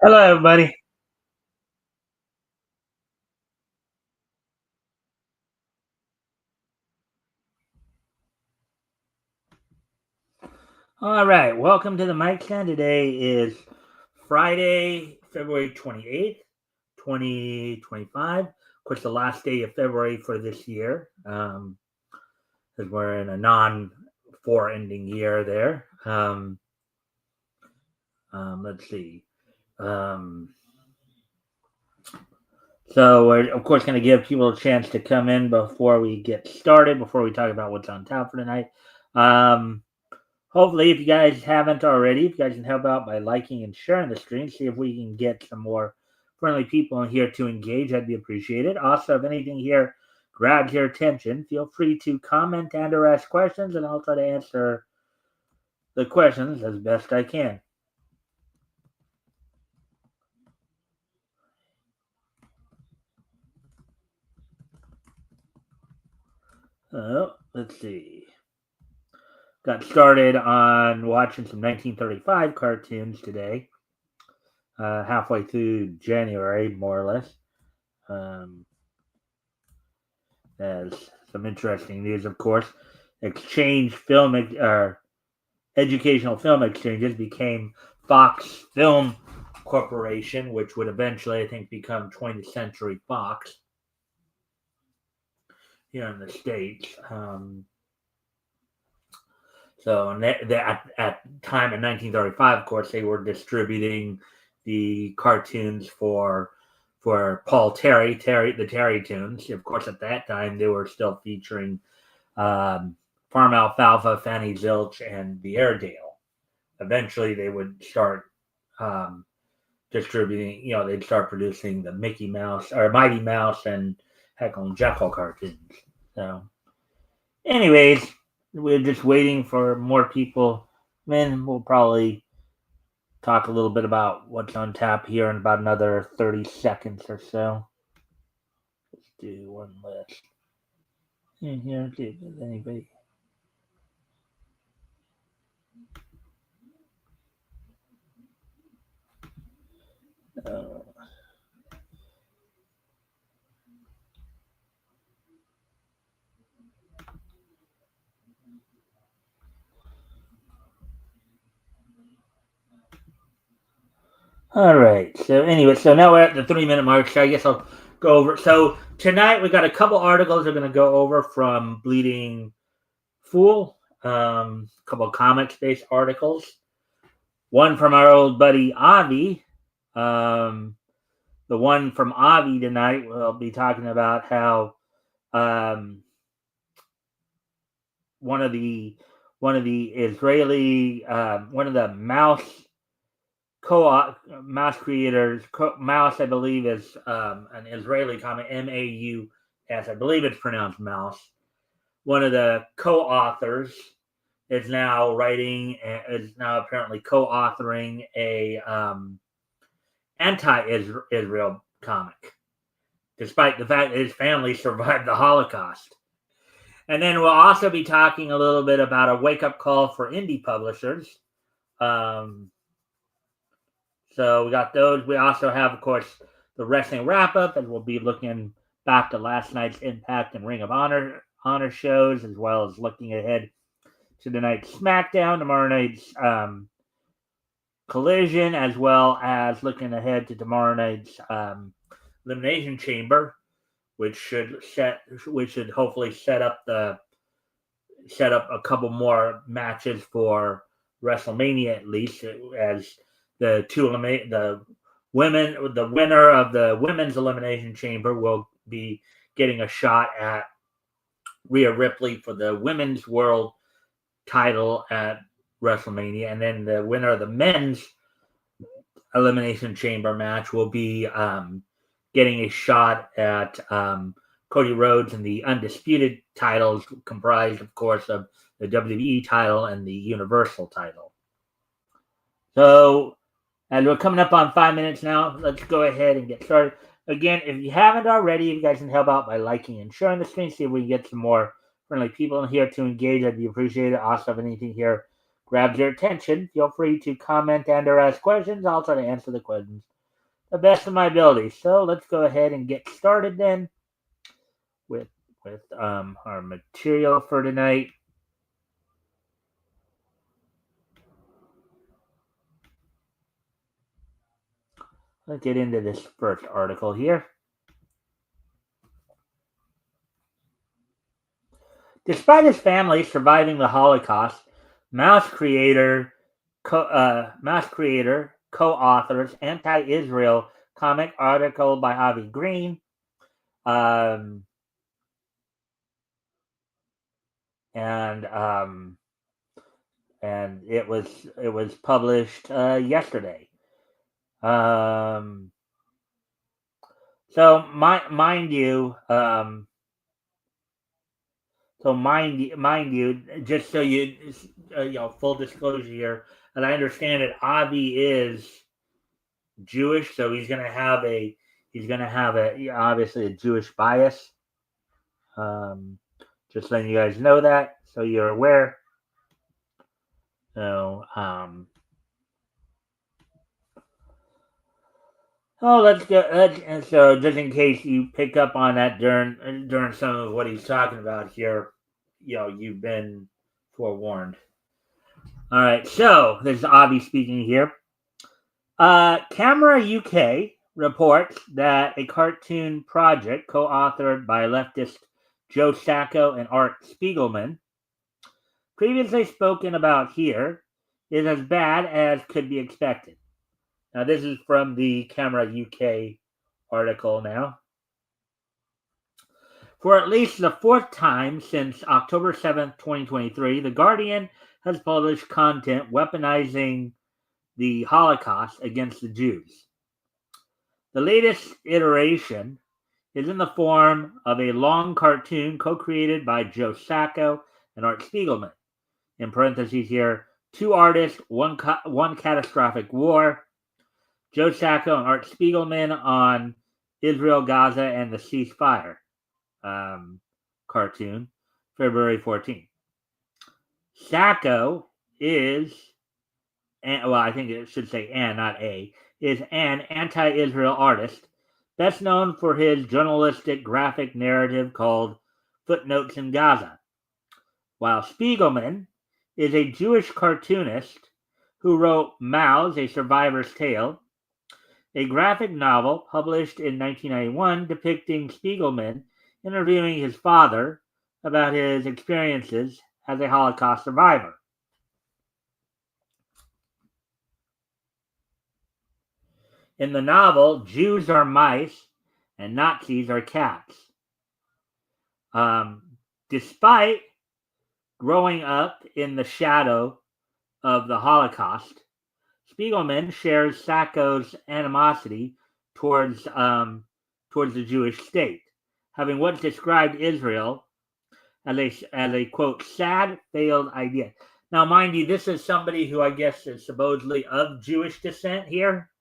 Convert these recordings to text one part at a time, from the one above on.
Hello, everybody. All right, welcome to the Mkestand. Today is Friday, February 28th, 2025. Of course, the last day of February for this year, because we're in a non-4 ending year there. Let's see. Um, so, we're, of course, going to give people a chance to come in before we get started, before we talk about what's on tap for tonight. Um, Hopefully, if you guys haven't already, if you guys can help out by liking and sharing the stream, see if we can get some more friendly people in here to engage, that'd be appreciated. Also, if anything here grabs your attention, feel free to comment and or ask questions, and I'll try to answer the questions as best I can. Let's see. Got started on watching some 1935 cartoons today, halfway through January, more or less. As some interesting news, of course, exchange film or educational film exchanges became Fox Film Corporation, which would eventually, I think, become 20th Century Fox here in the States. So, and at time in 1935, of course, they were distributing the cartoons for Paul Terry, the Terry Tunes. Of course, at that time, they were still featuring Farm Alfalfa, Fanny Zilch, and the Airedale. Eventually, they would start distributing. They'd start producing the Mickey Mouse or Mighty Mouse and Heckle and Jekyll cartoons. So, anyways, we're just waiting for more people. Then we'll probably talk a little bit about what's on tap here in about another 30 seconds or so. Let's do one list. Here, see if there's anybody. Uh, all right. So anyway, so now we're at the 3 minute mark. So I guess I'll go over. So tonight we got a couple articles we're going to go over from Bleeding Fool. A couple of comics based articles. One from our old buddy Avi. Um, the one from Avi tonight, we'll be talking about how um, one of the Israeli one of the mouse creators. Mouse, I believe, is an Israeli comic. Maus, I believe it's pronounced mouse. One of the co-authors is now apparently co-authoring a anti-Israel comic, despite the fact that his family survived the Holocaust. And then we'll also be talking a little bit about a wake-up call for indie publishers. Um, So we got those. We also have, of course, the wrestling wrap up, and we'll be looking back to last night's Impact and Ring of Honor shows, as well as looking ahead to tonight's SmackDown, tomorrow night's Collision, as well as looking ahead to tomorrow night's Elimination Chamber, which should hopefully set up a couple more matches for WrestleMania, at least, as the winner of the women's elimination chamber will be getting a shot at Rhea Ripley for the women's world title at WrestleMania, and then the winner of the men's elimination chamber match will be getting a shot at Cody Rhodes and the undisputed titles, comprised, of course, of the WWE title and the Universal title. So, as we're coming up on 5 minutes now, let's go ahead and get started. Again, if you haven't already, you guys can help out by liking and sharing the stream, see if we can get some more friendly people in here to engage. I'd be appreciated. Also, if anything here grabs your attention, feel free to comment and or ask questions. I'll try to answer the questions the best of my ability. So let's go ahead and get started then with our material for tonight. Let's get into this first article here. Despite his family surviving the Holocaust, Mouse creator, co-authors anti-Israel comic article by Avi Green, and it was published yesterday. So mind you, just so you full disclosure here, and I understand that Avi is Jewish, so he's gonna have obviously a Jewish bias. Just letting you guys know that, so you're aware. So let's go. And so, just in case you pick up on that during some of what he's talking about here, you've been forewarned. All right, so this is Avi speaking here. Camera UK reports that a cartoon project co-authored by leftist Joe Sacco and Art Spiegelman, previously spoken about here, is as bad as could be expected. Now, this is from the Camera UK article now. For at least the fourth time since October 7th, 2023, The Guardian has published content weaponizing the Holocaust against the Jews. The latest iteration is in the form of a long cartoon co-created by Joe Sacco and Art Spiegelman. In parentheses here, two artists, one catastrophic war. Joe Sacco and Art Spiegelman on Israel, Gaza, and the ceasefire cartoon, February 14th. Sacco is, I think it should say "and," not "a," is an anti-Israel artist, best known for his journalistic graphic narrative called Footnotes in Gaza, while Spiegelman is a Jewish cartoonist who wrote Maus, A Survivor's Tale, a graphic novel published in 1991 depicting Spiegelman interviewing his father about his experiences as a Holocaust survivor. In the novel, Jews are mice and Nazis are cats. Despite growing up in the shadow of the Holocaust, Spiegelman shares Sacco's animosity towards the Jewish state, having once described Israel as a quote sad failed idea. Now, mind you, this is somebody who I guess is supposedly of Jewish descent here,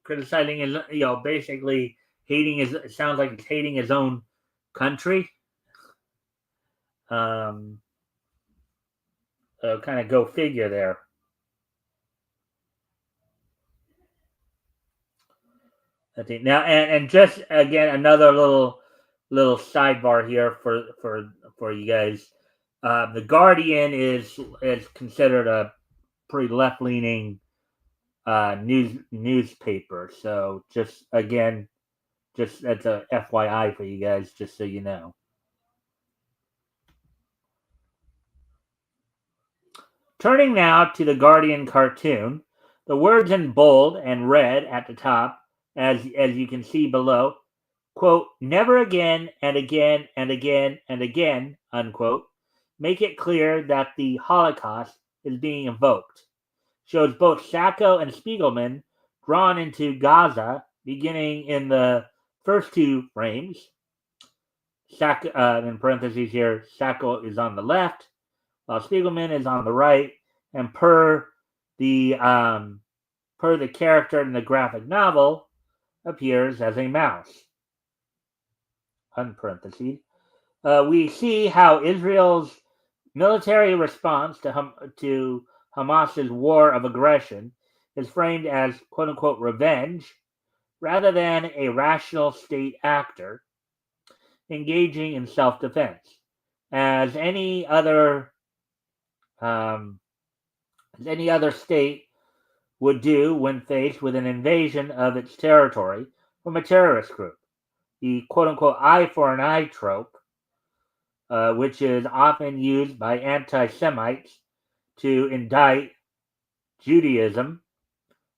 criticizing his, basically hating his. It sounds like he's hating his own country. So kind of go figure there. I think now, and just again another little sidebar here for you guys. The Guardian is considered a pretty left leaning newspaper. So just again, just that's a FYI for you guys, just so you know. Turning now to the Guardian cartoon, the words in bold and red at the top, as you can see below, quote, never again and again and again and again, unquote, make it clear that the Holocaust is being invoked. Shows both Sacco and Spiegelman drawn into Gaza, beginning in the first two frames. Sacco, in parentheses here, Sacco is on the left, while Spiegelman is on the right, and per the character in the graphic novel, appears as a mouse. Unparentheses. We see how Israel's military response to Hamas's war of aggression is framed as quote unquote revenge rather than a rational state actor engaging in self-defense, as um, any other state would do when faced with an invasion of its territory from a terrorist group. The quote-unquote eye for an eye trope, which is often used by anti-Semites to indict Judaism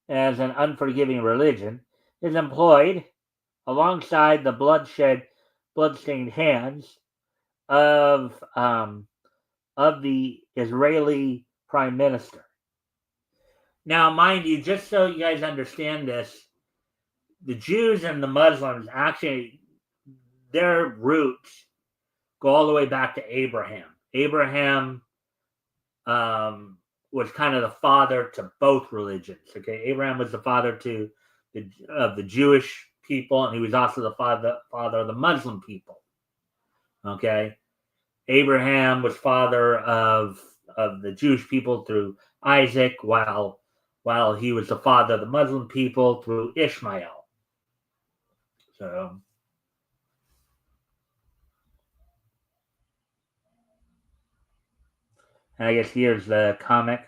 as an unforgiving religion, is employed alongside the bloodstained hands of the Israeli Prime Minister. Now, mind you, just so you guys understand this, the Jews and the Muslims actually, their roots go all the way back to Abraham. Abraham was kind of the father to both religions. Okay, Abraham was the father of the Jewish people, and he was also the father of the Muslim people. Okay, Abraham was father of the Jewish people through Isaac, while he was the father of the Muslim people through Ishmael. So, and I guess here's the comic.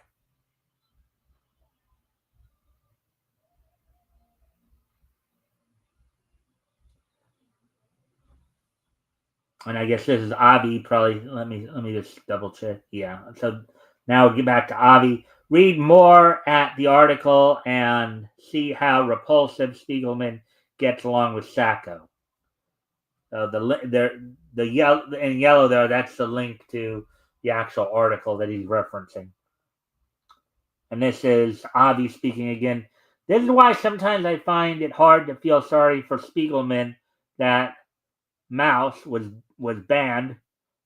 And I guess this is Avi. Probably let me just double check. Yeah. So now we'll get back to Avi. Read more at the article and see how repulsive Spiegelman gets along with Sacco. The yellow in yellow there. That's the link to the actual article that he's referencing. And this is Avi speaking again. This is why sometimes I find it hard to feel sorry for Spiegelman that Mouse was banned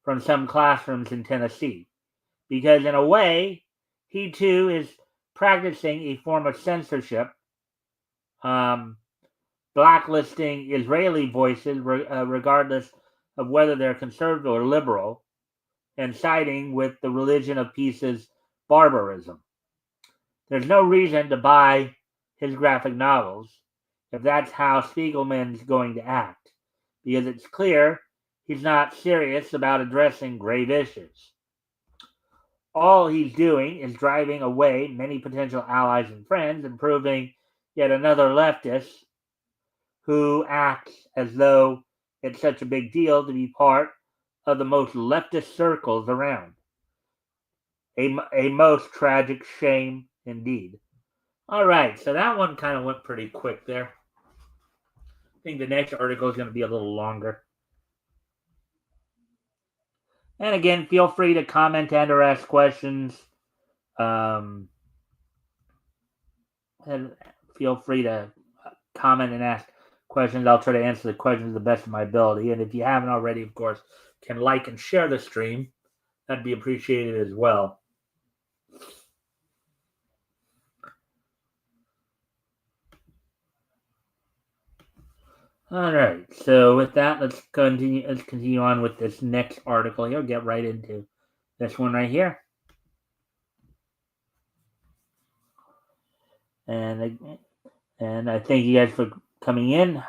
from some classrooms in Tennessee, because in a way, he too is practicing a form of censorship, blacklisting Israeli voices regardless of whether they're conservative or liberal, and siding with the religion of peace's barbarism. There's no reason to buy his graphic novels if that's how Spiegelman's going to act, because it's clear he's not serious about addressing grave issues. All he's doing is driving away many potential allies and friends and proving yet another leftist who acts as though it's such a big deal to be part of the most leftist circles around. A most tragic shame indeed. All right, so that one kind of went pretty quick there. I think the next article is going to be a little longer. And again, feel free to comment and or ask questions. And feel free to comment and ask questions. I'll try to answer the questions to the best of my ability. And if you haven't already, of course, can like and share the stream. That'd be appreciated as well. All right. So with that, let's continue on with this next article here. Get right into this one right here. And I thank you guys for coming in.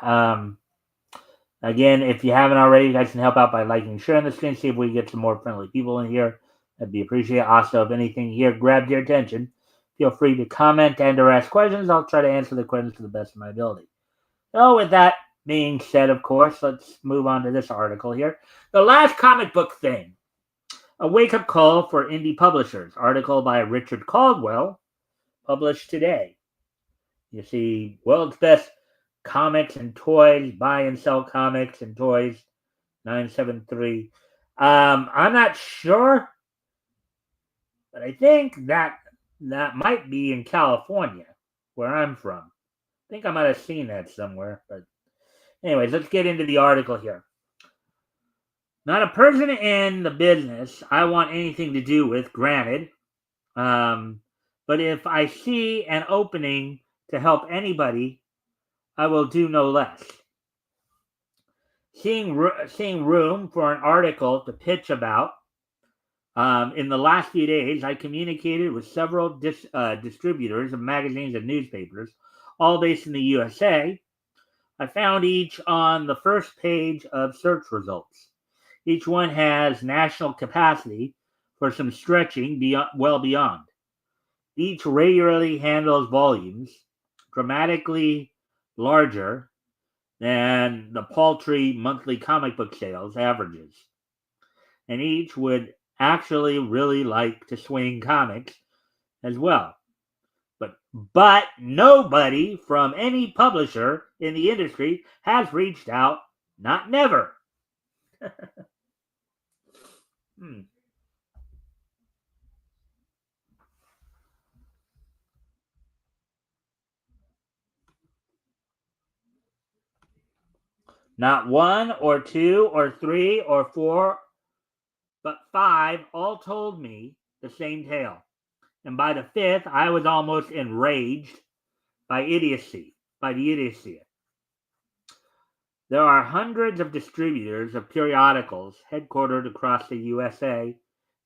Again, if you haven't already, you guys can help out by liking and sharing the stream. See if we can get some more friendly people in here. That'd be appreciated. Also, if anything here grabbed your attention, feel free to comment and or ask questions. I'll try to answer the questions to the best of my ability. So with that being said, of course, let's move on to this article here. The Last Comic Book Thing. A wake-up call for indie publishers. Article by Richard Caldwell, published today. You see, world's best comics and toys, buy and sell comics and toys, 973. I'm not sure, but I think that might be in California, where I'm from. I think I might have seen that somewhere. But anyways, let's get into the article here. Not a person in the business I want anything to do with, granted. But if I see an opening to help anybody, I will do no less. Seeing room for an article to pitch about, in the last few days, I communicated with several distributors of magazines and newspapers, all based in the USA, I found each on the first page of search results. Each one has national capacity for some stretching well beyond. Each regularly handles volumes dramatically larger than the paltry monthly comic book sales averages. And each would actually really like to swing comics as well. But nobody from any publisher in the industry has reached out, not never. Hmm. Not one or two or three or four, but five all told me the same tale. And by the fifth, I was almost enraged by the idiocy. There are hundreds of distributors of periodicals headquartered across the USA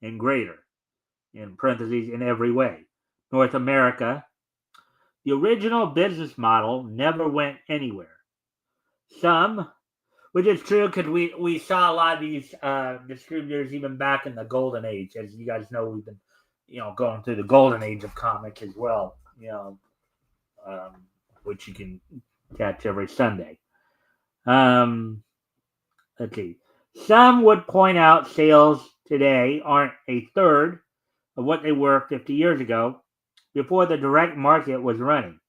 and greater, in parentheses, in every way. North America, the original business model never went anywhere. Some, which is true because we saw a lot of these distributors even back in the golden age. As you guys know, we've been going through the golden age of comics as well. Um, which you can catch every Sunday. Let's see. Some would point out sales today aren't a third of what they were 50 years ago before the direct market was running.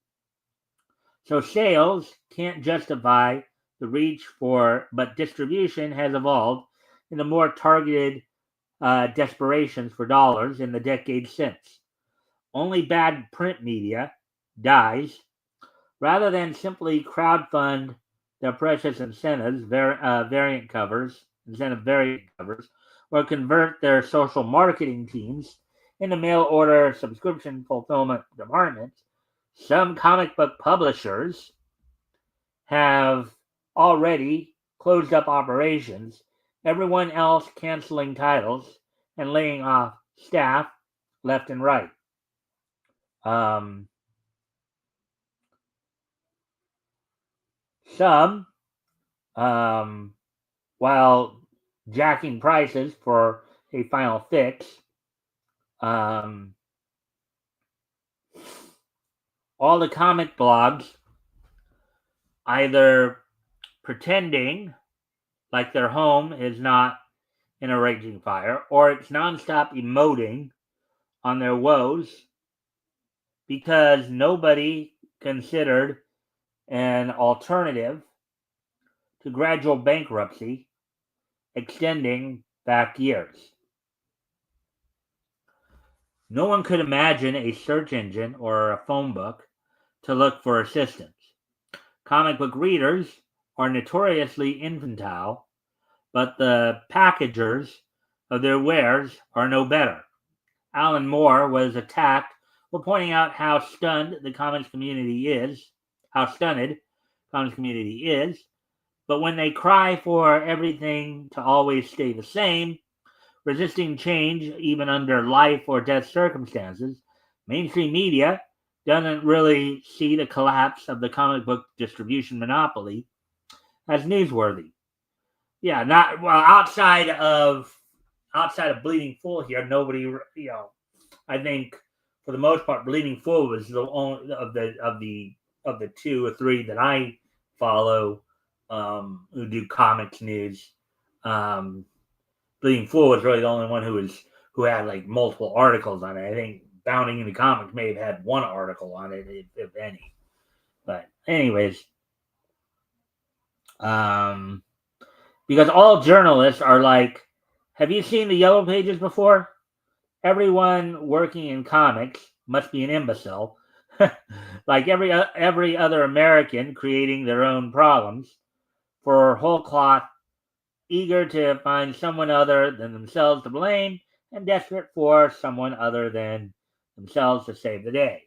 So sales can't justify the reach but distribution has evolved into more targeted desperations for dollars in the decades since. Only bad print media dies rather than simply crowdfund their precious variant covers, or convert their social marketing teams into mail order subscription fulfillment departments. Some comic book publishers have already closed up operations, everyone else canceling titles and laying off staff left and right. Um, some, um, while jacking prices for a final fix, um, all the comic blogs either pretending like their home is not in a raging fire, or it's nonstop emoting on their woes because nobody considered an alternative to gradual bankruptcy extending back years. No one could imagine a search engine or a phone book to look for assistance. Comic book readers are notoriously infantile, but the packagers of their wares are no better. Alan Moore was attacked for pointing out how stunned the comics community is, but when they cry for everything to always stay the same, resisting change even under life or death circumstances, mainstream media doesn't really see the collapse of the comic book distribution monopoly as newsworthy. Yeah, not well outside of Bleeding Full here. Nobody, I think for the most part, Bleeding Full was the only of the two or three that I follow who do comics news. Um, Bleeding Full was really the only one who had like multiple articles on it. I think Bounding into Comics may have had one article on it, if any. But anyways, because all journalists are like, have you seen the Yellow Pages before? Everyone working in comics must be an imbecile, like every other American creating their own problems for whole cloth, eager to find someone other than themselves to blame and desperate for someone other than themselves to save the day.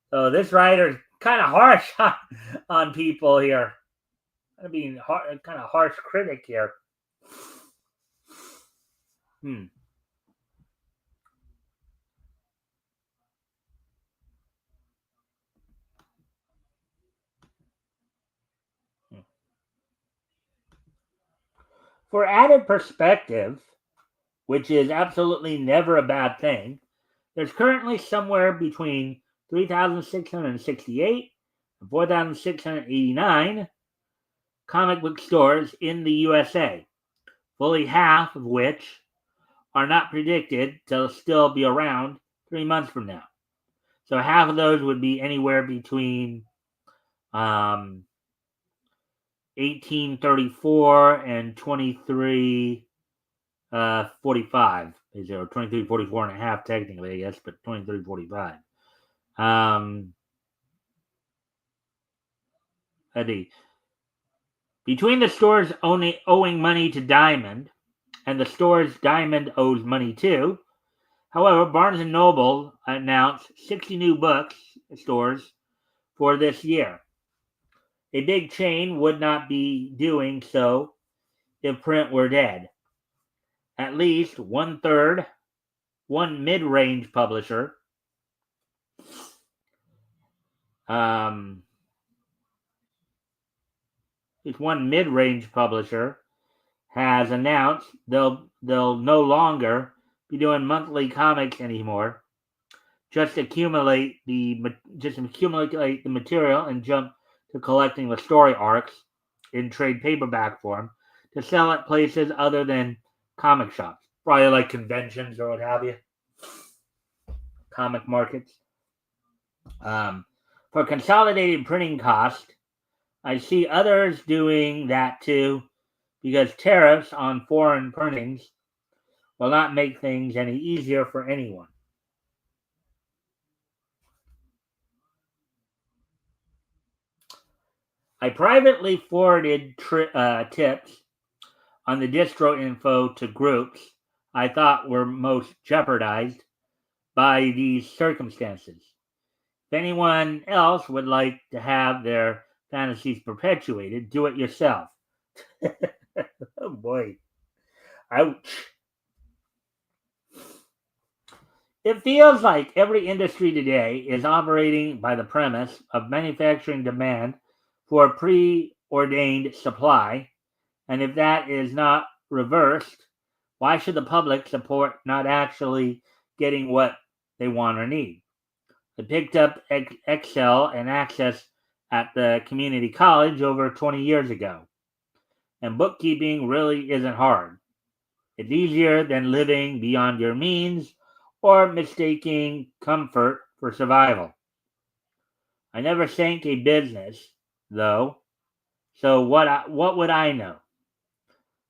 So this writer's kind of harsh on people here. I'm being kind of harsh critic here. Hmm. For added perspective, which is absolutely never a bad thing, there's currently somewhere between 3,668 and 4,689 comic book stores in the USA, fully half of which are not predicted to still be around 3 months from now. So half of those would be anywhere between 1834 and 2345. Is there 2344 and a half technically, I guess, but 2345. Between the stores owing money to Diamond and the stores Diamond owes money to, however, Barnes & Noble announced 60 new stores for this year. A big chain would not be doing so if print were dead. At least one mid-range publisher has announced they'll no longer be doing monthly comics anymore. Just accumulate the material and jump to collecting the story arcs in trade paperback form to sell at places other than comic shops, probably like conventions or what have you, comic markets. For consolidated printing cost, I see others doing that too, because tariffs on foreign printings will not make things any easier for anyone. I privately forwarded tips on the distro info to groups I thought were most jeopardized by these circumstances. If anyone else would like to have their fantasies perpetuated, do it yourself. Oh boy. Ouch. It feels like every industry today is operating by the premise of manufacturing demand for a preordained supply, and if that is not reversed, why should the public support not actually getting what they want or need? I picked up Excel and Access at the community college over 20 years ago, and bookkeeping really isn't hard. It's easier than living beyond your means or mistaking comfort for survival. I never sank a business, though, so what would I know?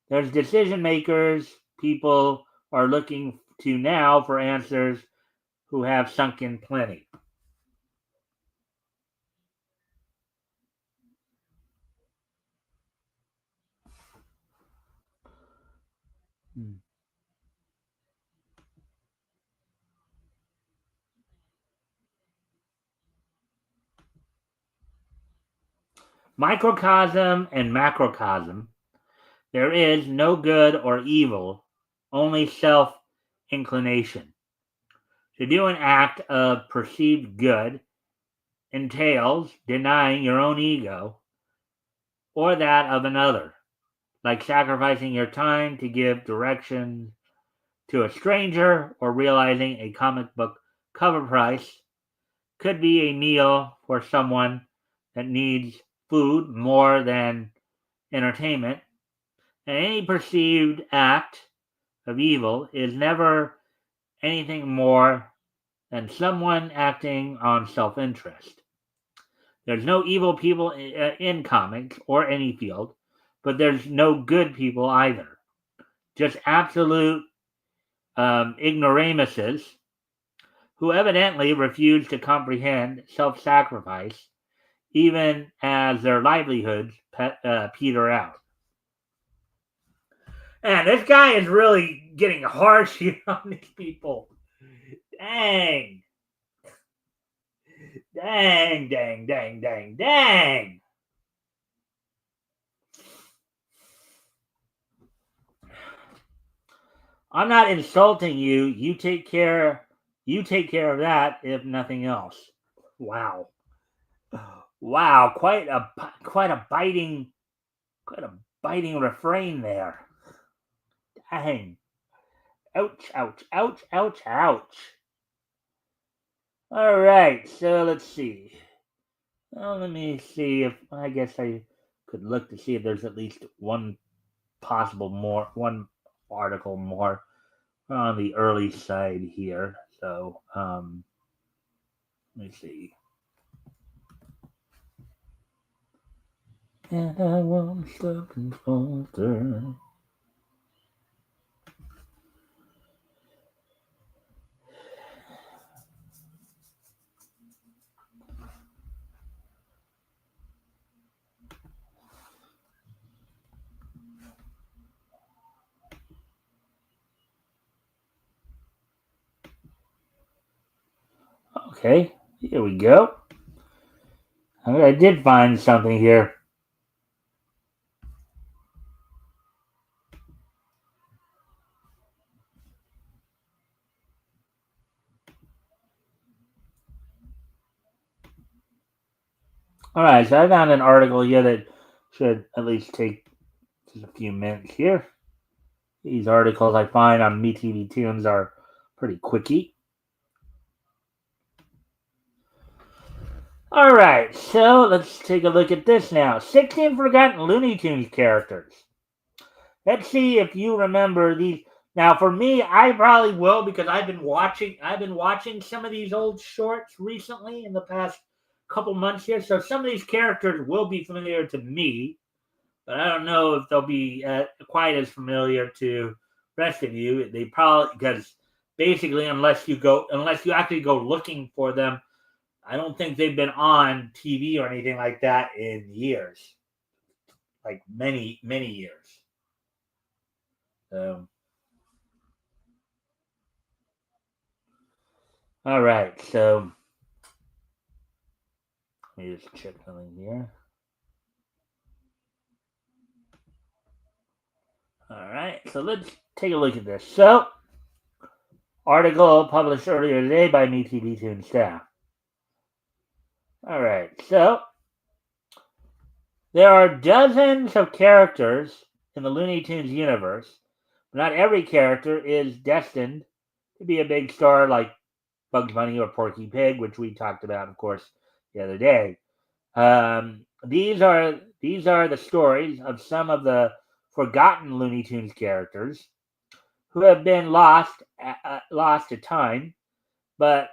There's decision makers people are looking to now for answers who have sunk in plenty. Microcosm and macrocosm. There is no good or evil, only self inclination. To do an act of perceived good entails denying your own ego or that of another, like sacrificing your time to give direction to a stranger or realizing a comic book cover price could be a meal for someone that needs food more than entertainment. And any perceived act of evil is never anything more than someone acting on self interest. There's no evil people in comics or any field, but there's no good people either. Just absolute ignoramuses who evidently refuse to comprehend self sacrifice even as their livelihoods peter out. And this guy is really getting harsh here on these people. Dang. Dang, dang, dang, dang, dang. I'm not insulting you. You take care of that if nothing else. Wow. Wow, quite a biting refrain there. Bang. Ouch, ouch, ouch, ouch, ouch. All right, so let's see. Well, let me see if I guess I could look to see if there's at least one article more on the early side here. So, let me see. And I won't stop and falter. Okay, here we go. I did find something here. All right, so I found an article here that should at least take just a few minutes here. These articles I find on MeTV Tunes are pretty quickie. All right, so let's take a look at this now. 16 forgotten Looney Tunes characters. Let's see if you remember these. Now, for me, I probably will because I've been watching some of these old shorts recently in the past couple months here. So some of these characters will be familiar to me, but I don't know if they'll be quite as familiar to the rest of you. They probably because basically, unless you actually go looking for them, I don't think they've been on TV or anything like that in years, like many years. So, all right, so let me just check something here. All right, so let's take a look at this. So, article published earlier today by MeTV Toon staff. All right, so there are dozens of characters in the Looney Tunes universe, but not every character is destined to be a big star like Bugs Bunny or Porky Pig, which we talked about, of course, the other day. These are the stories of some of the forgotten Looney Tunes characters who have been lost to time, but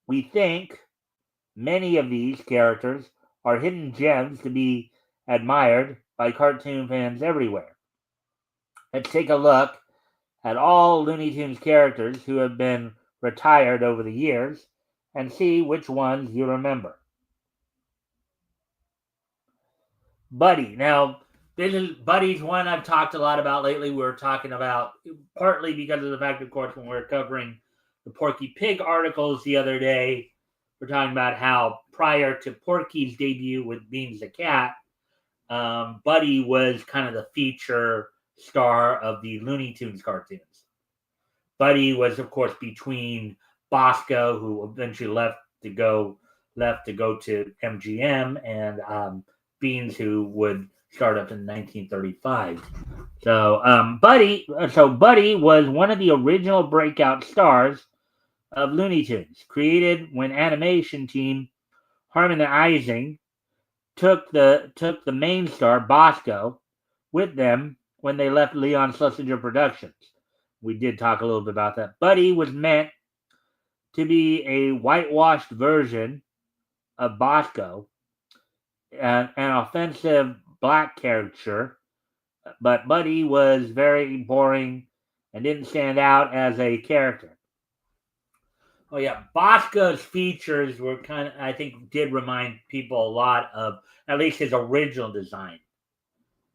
we think many of these characters are hidden gems to be admired by cartoon fans everywhere. Let's take a look at all Looney Tunes characters who have been retired over the years and see which ones you remember. Buddy. Now, this is Buddy's one I've talked a lot about lately. We were talking about partly because of the fact, of course, when we were covering the Porky Pig articles the other day, we're talking about how prior to Porky's debut with Beans the Cat, Buddy was kind of the feature star of the Looney Tunes cartoons. Buddy was, of course, between Bosco, who eventually left to go to MGM, and Beans, who would start up in 1935. So Buddy was one of the original breakout stars of Looney Tunes, created when animation team Harmon and Ising took the main star Bosco with them when they left Leon Schlesinger Productions. We did talk a little bit about that. Buddy was meant to be a whitewashed version of Bosco, an offensive black caricature, but Buddy was very boring and didn't stand out as a character. Oh yeah, Bosco's features were I think, did remind people a lot of at least his original design.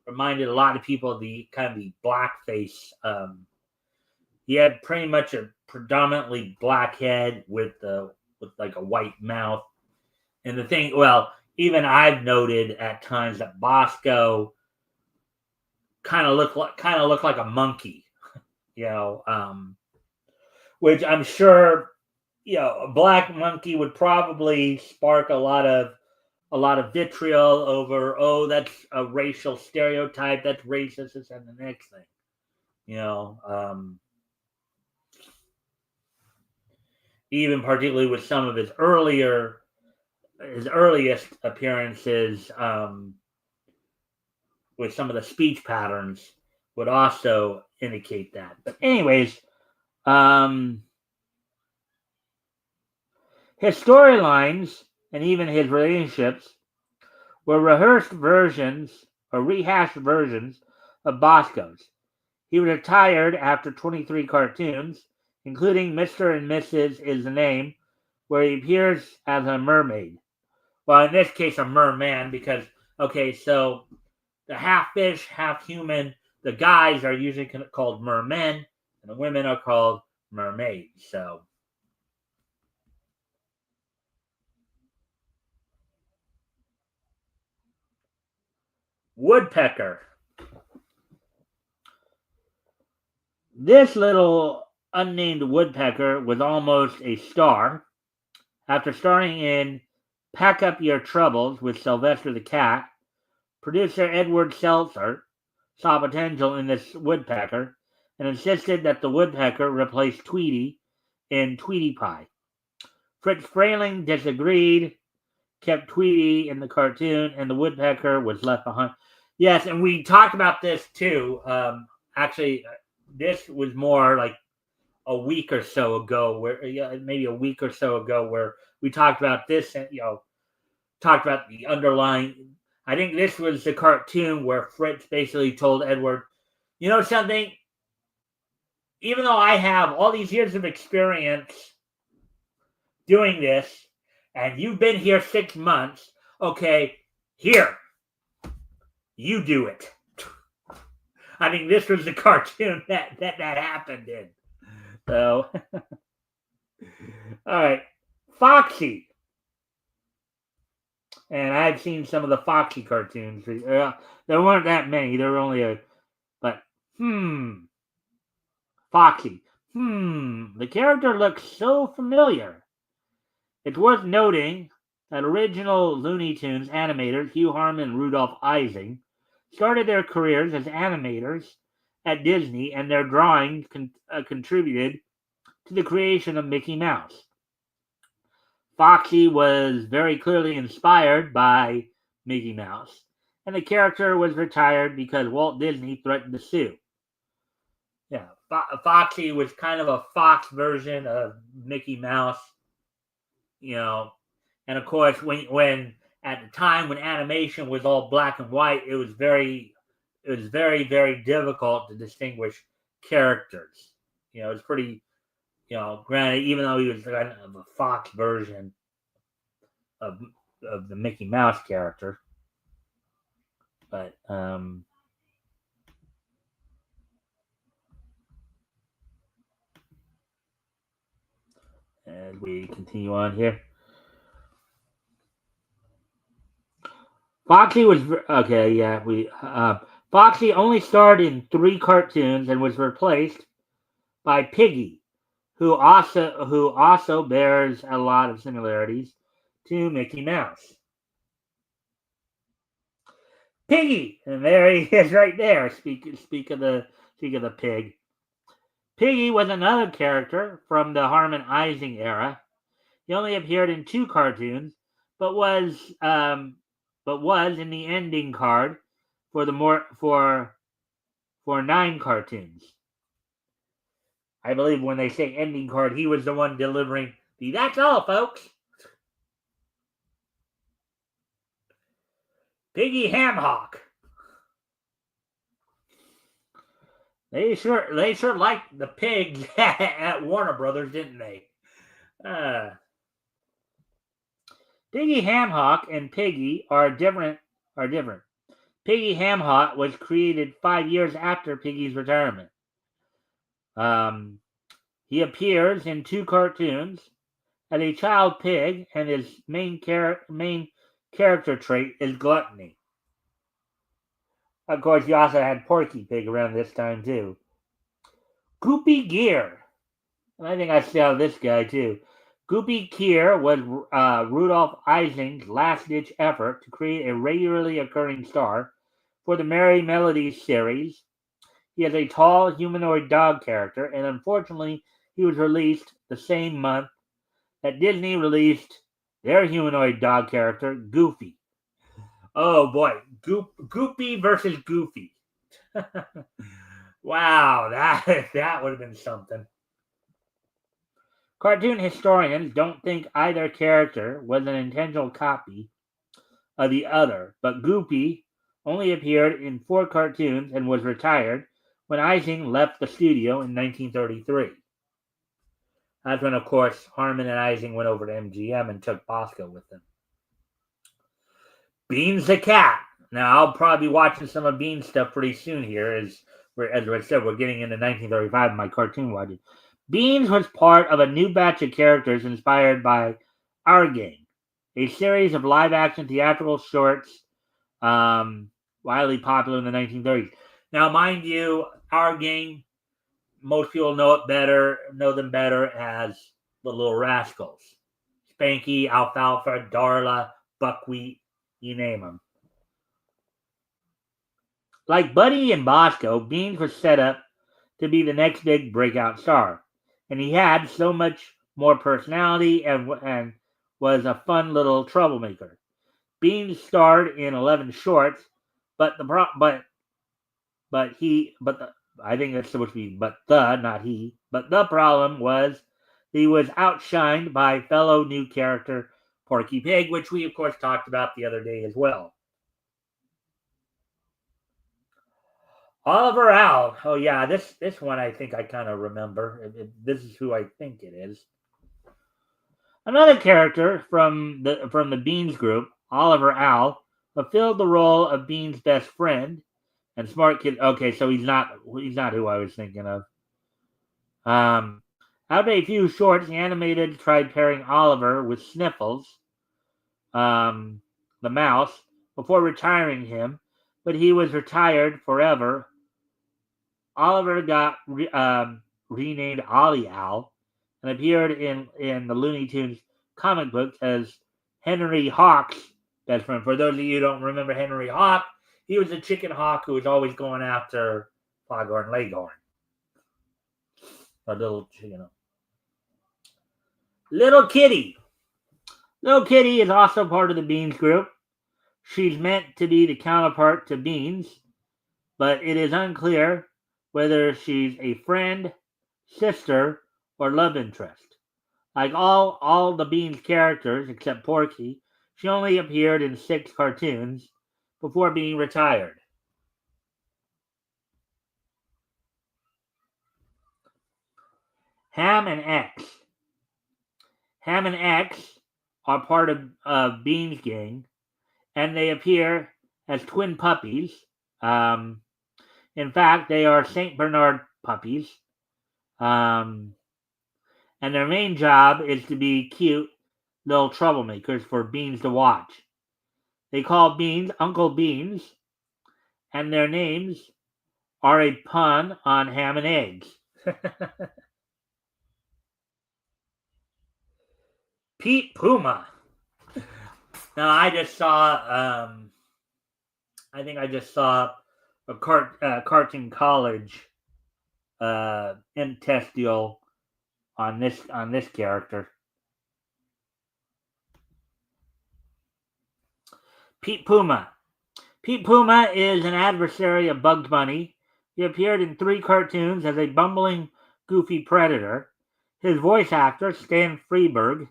Reminded a lot of people of the kind of the blackface. He had pretty much a predominantly black head with like a white mouth. And the thing, well, even I've noted at times that Bosco kind of looked like a monkey, which I'm sure, a black monkey would probably spark a lot of vitriol over, oh, that's a racial stereotype, that's racist, and the next thing. Even particularly with some of his earliest appearances, with some of the speech patterns would also indicate that. But anyways, his storylines and even his relationships were rehashed versions of Bosco's. He retired after 23 cartoons, including Mr. and Mrs. is the Name, where he appears as a mermaid. Well, in this case, a merman, because, okay, so the half fish, half human, the guys are usually called mermen, and the women are called mermaids. So, woodpecker. This little unnamed woodpecker was almost a star. After starring in Pack Up Your Troubles with Sylvester the Cat, producer Edward Seltzer saw potential in this woodpecker and insisted that the woodpecker replace Tweety in Tweety Pie. Fritz Frayling disagreed, kept Tweety in the cartoon, and the woodpecker was left behind. Yes, and we talked about this too. Actually, this was more like a week or so ago, where maybe a week or so ago, where we talked about this. Talked about the underlying. I think this was the cartoon where Fritz basically told Edward, you know something? Even though I have all these years of experience doing this, and you've been here 6 months, okay, here, you do it. I mean, this was the cartoon that happened in. So, all right, Foxy. And I've seen some of the Foxy cartoons. There weren't that many. There were only but, Foxy. The character looks so familiar. It's worth noting that original Looney Tunes animators Hugh Harman and Rudolph Ising started their careers as animators at Disney, and their drawings contributed to the creation of Mickey Mouse. Foxy was very clearly inspired by Mickey Mouse, and the character was retired because Walt Disney threatened to sue. Yeah, Foxy was kind of a Fox version of Mickey Mouse, and of course, when at the time when animation was all black and white, it was very, very difficult to distinguish characters. It was pretty, granted, even though he was kind of a Fox version of the Mickey Mouse character, but as we continue on here, Foxy was okay. Yeah, Foxy only starred in 3 cartoons and was replaced by Piggy, who also bears a lot of similarities to Mickey Mouse. Piggy, and there he is, right there. Speak of the pig. Piggy was another character from the Harman Ising era. He only appeared in 2 cartoons, but was in the ending card for for 9 cartoons. I believe when they say ending card, he was the one delivering the "That's all, folks." Piggy Hamhawk. They sure liked the pigs at Warner Brothers, didn't they? Piggy Hamhawk and Piggy are different. Piggy Hamhawk was created 5 years after Piggy's retirement. He appears in 2 cartoons as a child pig, and his main character trait is gluttony. Of course, you also had Porky Pig around this time too. Goopy Gear. And I think I saw this guy too. Goopy Gear was Rudolph Ising's last-ditch effort to create a regularly occurring star for the Merry Melodies series. He is a tall humanoid dog character, and unfortunately, he was released the same month that Disney released their humanoid dog character, Goofy. Oh boy, Goofy versus Goofy. Wow, that would have been something. Cartoon historians don't think either character was an intentional copy of the other, but Goofy only appeared in 4 cartoons and was retired when Ising left the studio in 1933. That's when, of course, Harmon and Ising went over to MGM and took Bosco with them. Beans the Cat. Now, I'll probably be watching some of Beans stuff pretty soon here. As I said, we're getting into 1935, my cartoon watching. Beans was part of a new batch of characters inspired by Our Gang, a series of live-action theatrical shorts widely popular in the 1930s. Now, mind you, Our Gang, most people know them better as the Little Rascals. Spanky, Alfalfa, Darla, Buckwheat, you name them. Like Buddy and Bosco, Beans was set up to be the next big breakout star, and he had so much more personality and was a fun little troublemaker. Beans starred in 11 shorts, but I think it's supposed to be not he. But the problem was he was outshined by fellow new character Porky Pig, which we of course talked about the other day as well. Oliver Owl. Oh yeah, this one I think I kind of remember. This is who I think it is. Another character from the Beans group, Oliver Owl, fulfilled the role of Beans' best friend and smart kid. Okay, so he's not who I was thinking of. After a few shorts, the animated tried pairing Oliver with Sniffles, the mouse, before retiring him, but he was retired forever. Oliver got renamed Ollie Owl and appeared in the Looney Tunes comic books as Henry Hawk's best friend. For those of you who don't remember Henry Hawk, he was a chicken hawk who was always going after Foghorn Leghorn. A little, Little Kitty. Little Kitty is also part of the Beans group. She's meant to be the counterpart to Beans, but it is unclear whether she's a friend, sister, or love interest. Like all the Beans characters except Porky, she only appeared in 6 cartoons before being retired. Ham and X. Ham and X are part of Beans' gang, and they appear as twin puppies. In fact, they are St. Bernard puppies. And their main job is to be cute little troublemakers for Beans to watch. They call Beans Uncle Beans, and their names are a pun on ham and eggs. Pete Puma. Now, I think I just saw a Cartoon College test deal on this character. Pete Puma. Pete Puma is an adversary of Bugs Bunny. He appeared in 3 cartoons as a bumbling, goofy predator. His voice actor, Stan Freberg,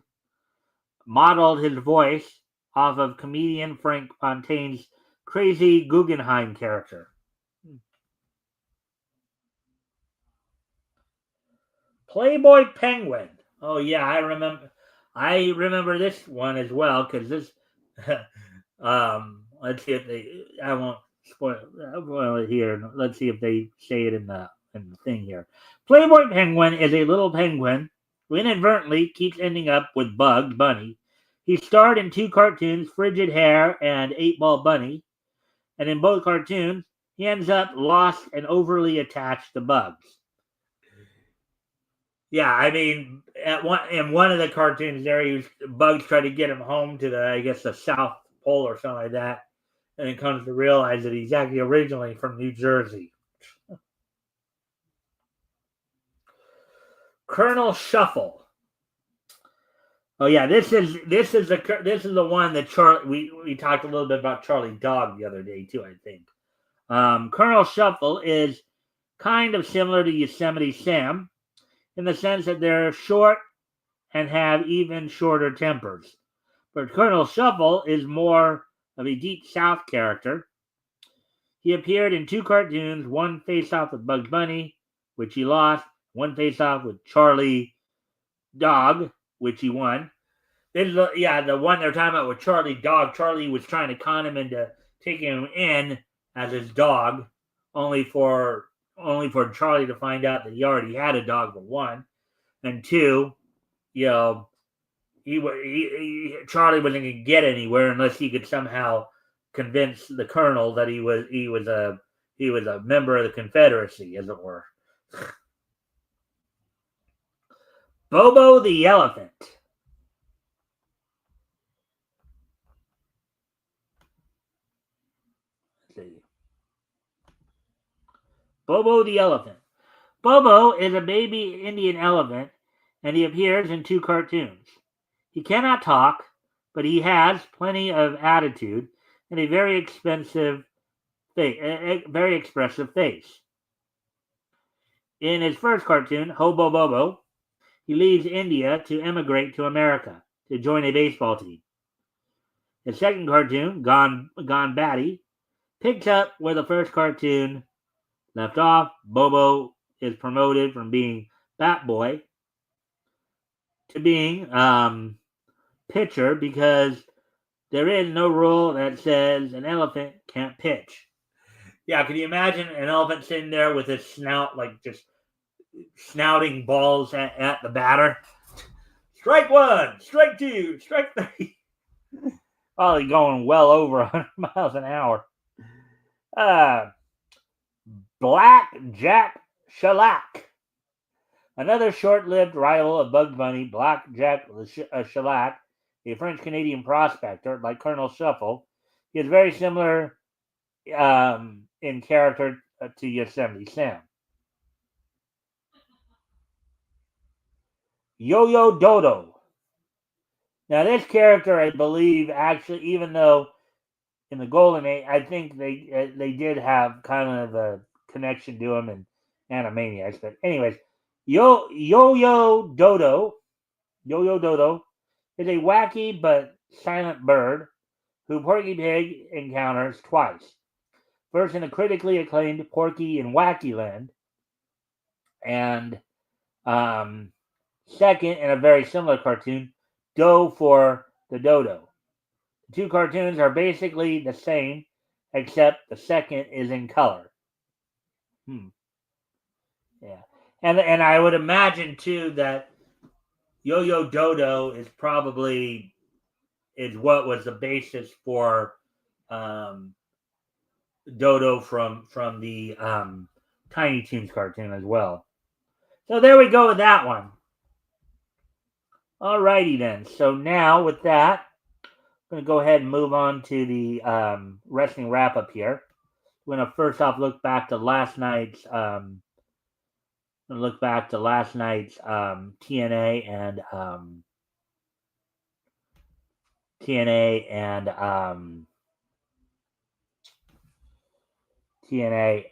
modeled his voice off of comedian Frank Fontaine's crazy Guggenheim character. Playboy Penguin. Oh yeah, I remember this one as well because this. Let's see if I won't spoil it here. Let's see if they say it in the thing here. Playboy Penguin is a little penguin who inadvertently keeps ending up with Bugs Bunny. He starred in 2 cartoons, Frigid Hair and 8-Ball Bunny, and in both cartoons, he ends up lost and overly attached to Bugs. Yeah, I mean, in one of the cartoons there, Bugs tried to get him home to the South Pole or something like that, and it comes to realize that he's actually originally from New Jersey. Colonel Shuffle. Oh yeah, this is the one that we talked a little bit about Charlie Dog the other day too. I think Colonel Shuffle is kind of similar to Yosemite Sam in the sense that they're short and have even shorter tempers. But Colonel Shuffle is more of a Deep South character. He appeared in 2 cartoons, one face-off with Bugs Bunny, which he lost, one face-off with Charlie Dog, which he won. This is the one they're talking about with Charlie Dog. Charlie was trying to con him into taking him in as his dog, only for Charlie to find out that he already had a dog, for one, and two, Charlie wasn't going to get anywhere unless he could somehow convince the Colonel that he was a member of the Confederacy, as it were. Bobo the Elephant. Let's see. Bobo the Elephant. Bobo is a baby Indian elephant, and he appears in 2 cartoons. He cannot talk, but he has plenty of attitude and a very expressive face. In his first cartoon, Hobo Bobo, he leaves India to emigrate to America to join a baseball team. His second cartoon, Gone Batty, picks up where the first cartoon left off. Bobo is promoted from being Bat Boy to being pitcher because there is no rule that says an elephant can't pitch. Yeah, can you imagine an elephant sitting there with his snout, like just snouting balls at the batter? Strike 1, strike 2, strike 3. Probably going well over 100 miles an hour. Black Jack Shellac. Another short-lived rival of Bugs Bunny, Black Jack Shellac, a French-Canadian prospector like Colonel Shuffle. He is very similar in character to Yosemite Sam. Yo-Yo Dodo. Now, this character, I believe, actually, even though in the Golden Age, I think they did have kind of a connection to him in Animaniacs. But anyways, Yo-Yo Dodo is a wacky but silent bird who Porky Pig encounters twice. First in a critically acclaimed Porky in Wacky Land, and second in a very similar cartoon, Doe for the Dodo. The 2 cartoons are basically the same, except the second is in color. Yeah, and I would imagine too that Yo-Yo Dodo is what was the basis for Dodo from the Tiny Toons cartoon as well. So there we go with that one. Alrighty then. So now with that, I'm going to go ahead and move on to the wrestling wrap up here. I'm going to first off look back to last night's TNA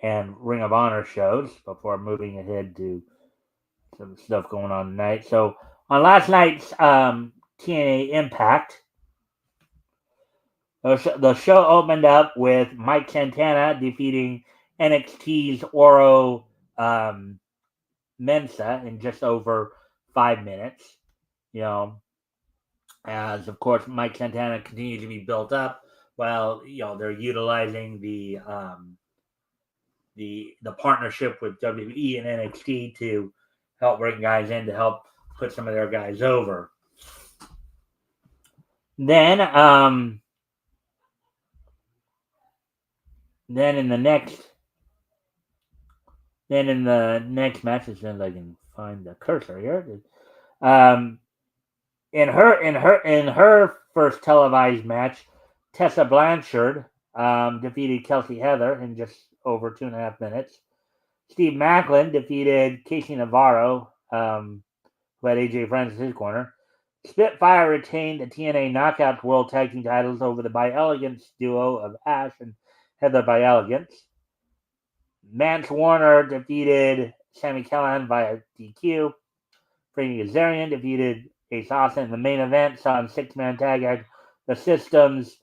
and Ring of Honor shows before moving ahead to some stuff going on tonight. So on last night's TNA Impact, the show opened up with Mike Santana defeating NXT's Oro Mensa in just over 5 minutes. As of course Mike Santana continues to be built up while they're utilizing the partnership with WWE and NXT to help bring guys in to help put some of their guys over. Then in the next match, as soon as I can find the cursor here, in her first televised match, Tessa Blanchard defeated Kelsey Heather in just over 2.5 minutes. Steve Macklin defeated Casey Navarro who had AJ Francis in his corner. Spitfire retained the TNA Knockouts World Tag Team titles over the By Elegance duo of Ash and Heather By Elegance. Mance Warner defeated Sami Callihan via DQ. Frankie Kazarian defeated Ace Austin in the main event. Saw in six-man tag act the System's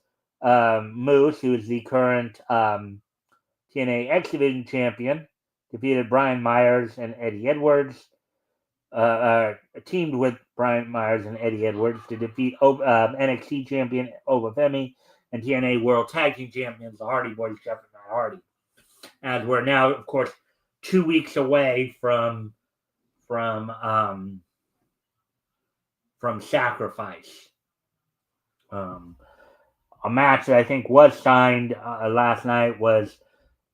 Moose, who is the current TNA X Division champion, defeated Brian Myers and Eddie Edwards. Teamed with Brian Myers and Eddie Edwards to defeat NXT champion Obafemi and TNA World Tag Team champions, the Hardy Boys, Jeff and Matt Hardy. As we're now, of course, 2 weeks away from Sacrifice. A match that I think was signed last night was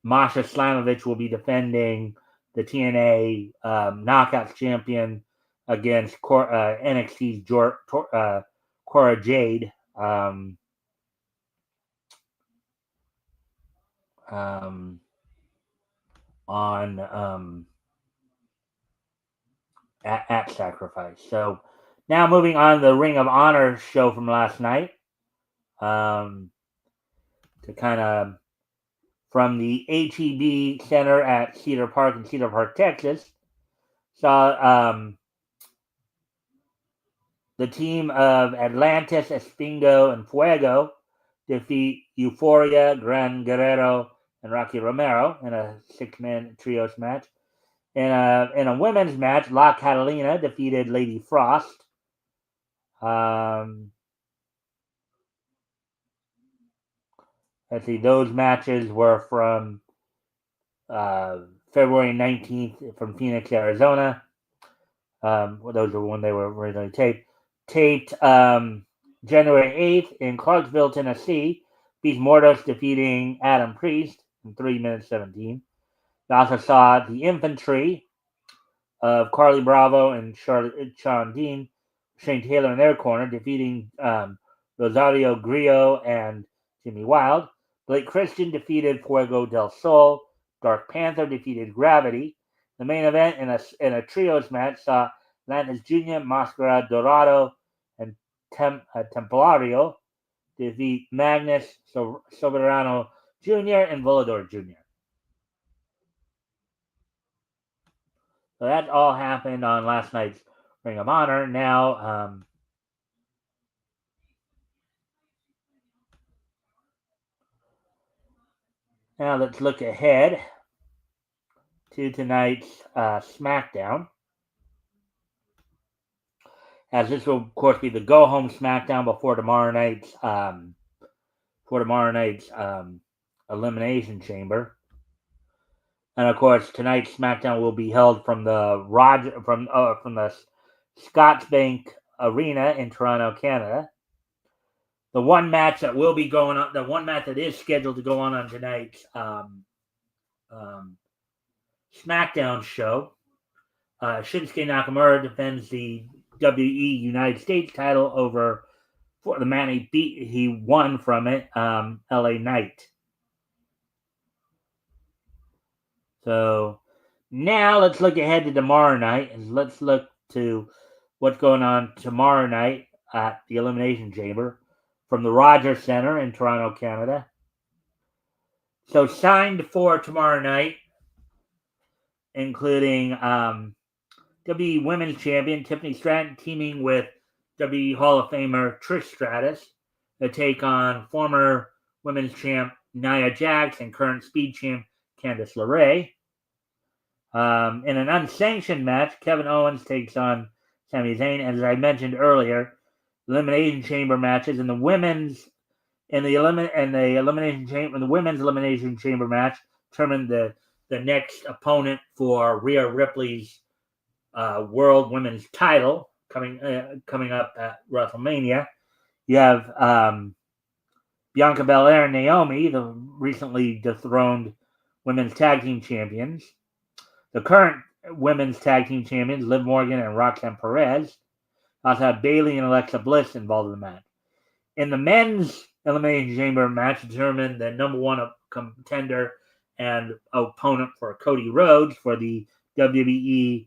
Masha Slamovich will be defending the TNA Knockouts champion against NXT's Cora Jade. At Sacrifice. So now moving on to the Ring of Honor show from last night. To kind of from the HEB Center at Cedar Park in Cedar Park, Texas. Saw the team of Atlantis, Espingo, and Fuego defeat Euphoria, Gran Guerrero, and Rocky Romero in a six-man trios match. In a women's match, La Catalina defeated Lady Frost. Let's see, those matches were from February 19th from Phoenix, Arizona. Those were when they were originally taped. January 8th in Clarksville, Tennessee. Beast Mortos defeating Adam Priest in 3 minutes 17. We also saw the infantry of Carly Bravo and Sean Dean, Shane Taylor in their corner, defeating Rosario Grillo and Jimmy Wild. Blake Christian defeated Fuego del Sol. Dark Panther defeated Gravity. The main event in a trios match saw Atlantis Jr., Mascara Dorado, and Templario defeat Magnus Soberano Jr. and Volador Jr. So that all happened on last night's Ring of Honor. Now, let's look ahead to tonight's SmackDown. As this will, of course, be the go-home SmackDown before tomorrow night's Elimination Chamber. And of course, tonight's SmackDown will be held from the Scotsbank Arena in Toronto, Canada. The one match that will be going on, the one match that is scheduled to go on tonight's SmackDown show, Shinsuke Nakamura defends the WE United States title over for the man he won from it, LA Knight. So now let's look ahead to tomorrow night, and let's look to what's going on tomorrow night at the Elimination Chamber from the Rogers Center in Toronto, Canada. So signed for tomorrow night, including WWE Women's Champion Tiffany Stratton teaming with WWE Hall of Famer Trish Stratus to take on former Women's Champ Nia Jax and current Speed Champ Candice LeRae. In an unsanctioned match, Kevin Owens takes on Sami Zayn. As I mentioned earlier, Elimination Chamber matches and the women's Elimination Chamber match determined the next opponent for Rhea Ripley's World Women's Title coming up at WrestleMania. You have Bianca Belair and Naomi, the recently dethroned Women's Tag Team Champions. The current Women's Tag Team Champions, Liv Morgan and Roxanne Perez. Also have Bayley and Alexa Bliss involved in the match. In the men's Elimination Chamber match, determined the number one contender and opponent for Cody Rhodes for the WWE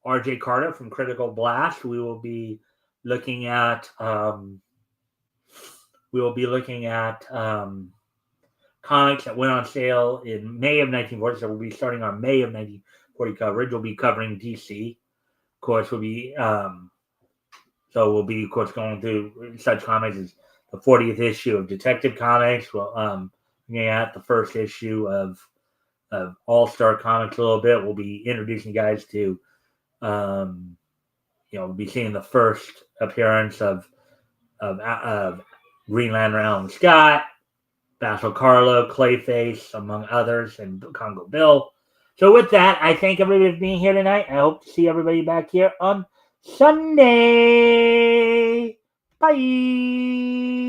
R.J. Carter from Critical Blast. We will be looking at comics that went on sale in May of 1940. So we'll be starting our May of 1940 coverage. We'll be covering DC. Of course, we'll be of course going through such comics as the 40th issue of Detective Comics. We'll looking at the first issue of All-Star Comics a little bit. We'll be introducing you guys to we'll be seeing the first appearance of Green Lantern Alan Scott, Basil Carlo, Clayface, among others, and Congo Bill. So with that, I thank everybody for being here tonight. I hope to see everybody back here on Sunday. Bye.